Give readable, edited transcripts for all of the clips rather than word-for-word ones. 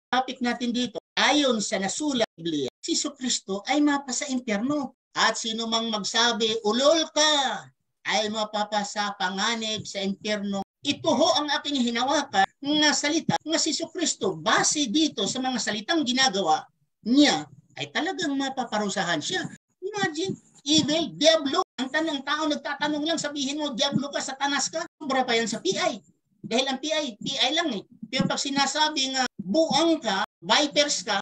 topic natin dito, ayon sa nasulat sa Biblia, si Jesucristo ay mapasa impyerno. At sino mang magsabi, ulol ka, ay mapapasa panganib sa impyerno. Ito ho ang aking hinawakan nga salita nga si Jesucristo base dito sa mga salitang ginagawa niya ay talagang mapaparusahan siya. Imagine, evil, diablo. Ang tanong tao nagtatanong lang, sabihin mo, diablo ka, satanas ka. Sobra pa yan sa PI. Dahil ang PI lang eh. Pero pag sinasabi nga, buang ka, vipers ka,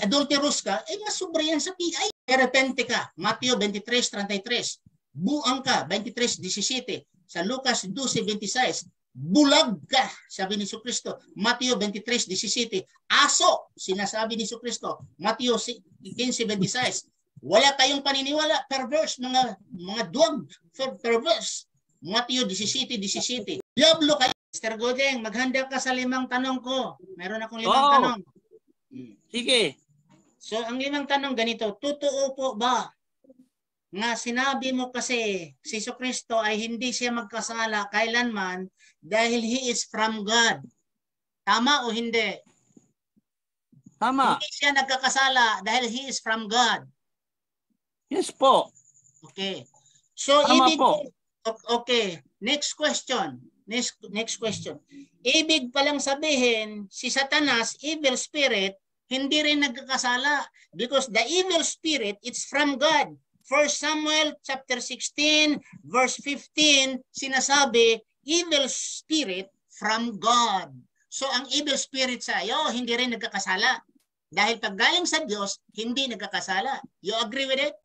adulterous ka, eh mas sobra yan sa PI. Repente ka, Mateo 23:33. Buang ka, 23:17. Sa Lucas 12:26. Bulag ka, sabi ni Jesucristo, Mateo 23:17. Aso, sinasabi ni Jesucristo, Mateo 15:26. Wala kayong paniniwala, perverse, mga duwag, perverse. Mateo 17:17. Diablo kayo. Mr. Godeng, maghanda ka sa 5 tanong ko. Meron akong 5 tanong. Sige. So, ang 5 tanong ganito, totoo po ba nga sinabi mo kasi si Jesucristo ay hindi siya magkasala kailanman dahil He is from God? Tama o hindi? Tama. Hindi siya nagkakasala dahil He is from God. Yes po. Okay. So, tama ibig po. Okay. Next question. Next question. Ibig palang sabihin, si Satanas, evil spirit, hindi rin nagkakasala because the evil spirit, it's from God. 1 Samuel chapter 16, verse 15, sinasabi, evil spirit from God. So, ang evil spirit sa iyo, hindi rin nagkakasala. Dahil pag galing sa Diyos, hindi nagkakasala. You agree with it?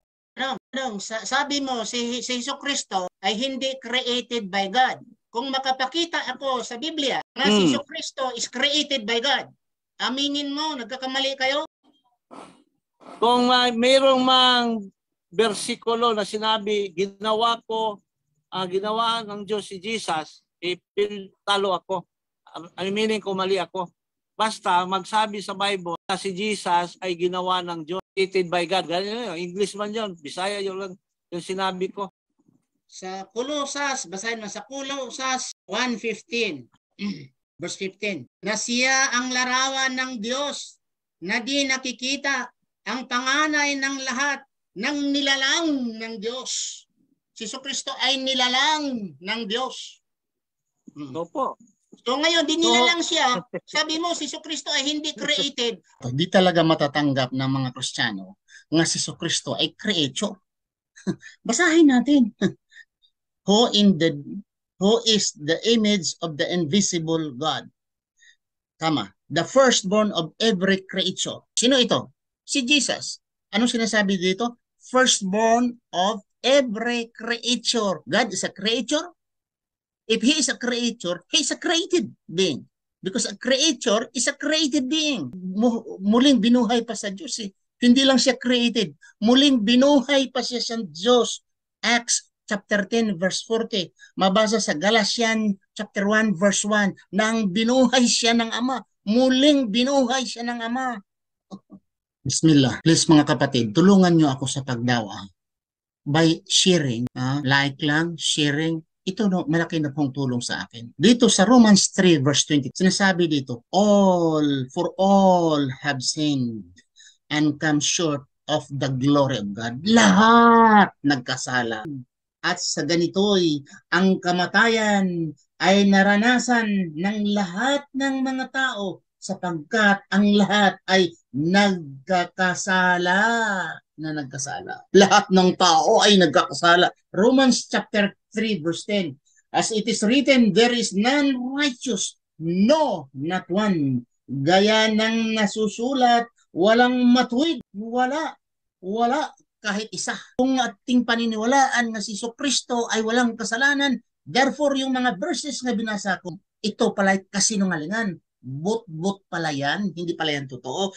Sabi mo, si Jesucristo ay hindi created by God. Kung makapakita ako sa Biblia na si Jesucristo is created by God, aminin mo, nagkakamali kayo? Kung mayroong mang bersikulo na sinabi, ginawa ng Diyos si Jesus, talo ako. Aminin ko, mali ako. Basta magsabi sa Bible na si Jesus ay ginawa ng Diyos, created by God. Ganyan, English man yun, Bisaya yun lang yung sinabi ko. Sa Kolosas, basahin mo sa Kolosas 1:15, verse 15, na siya ang larawan ng Diyos na di nakikita, ang panganay ng lahat ng nilalang ng Diyos. Si Jesucristo ay nilalang ng Diyos. Opo. So ngayon, di nilalang siya, sabi mo si Jesucristo ay hindi created. Di talaga matatanggap ng mga Kristiyano nga si Jesucristo ay creature. Basahin natin. Who is the image of the invisible God. Tama. The firstborn of every creature. Sino ito? Si Jesus. Anong sinasabi dito? Firstborn of every creature. God is a creature. If He is a creature, He is a created being. Because a creature is a created being. Muling binuhay pa sa Diyos eh. Hindi lang siya created. Muling binuhay pa siya sa Diyos. Acts chapter 10 verse 40. Mabasa sa Galatians chapter 1 verse 1. Nang binuhay siya ng Ama. Muling binuhay siya ng Ama. Bismillah. Please mga kapatid, tulungan nyo ako sa pagdawa. By sharing, like lang, sharing, ito no, malaki na pong tulong sa akin. Dito sa Romans 3 verse 20, sinasabi dito, for all have sinned and come short of the glory of God. Lahat nagkasala. At sa ganito'y ang kamatayan ay naranasan ng lahat ng mga tao sapagkat ang lahat ay nagkakasala. Lahat ng tao ay nagkakasala. Romans chapter 3 verse 10. As it is written, there is none righteous, no, not one. Gaya ng nasusulat, walang matuwid. Wala kahit isa. Kung ating paniniwalaan na si Jesucristo ay walang kasalanan, therefore yung mga verses na binasa ko, ito pala kasinungalingan. But pala yan, hindi pala yan totoo.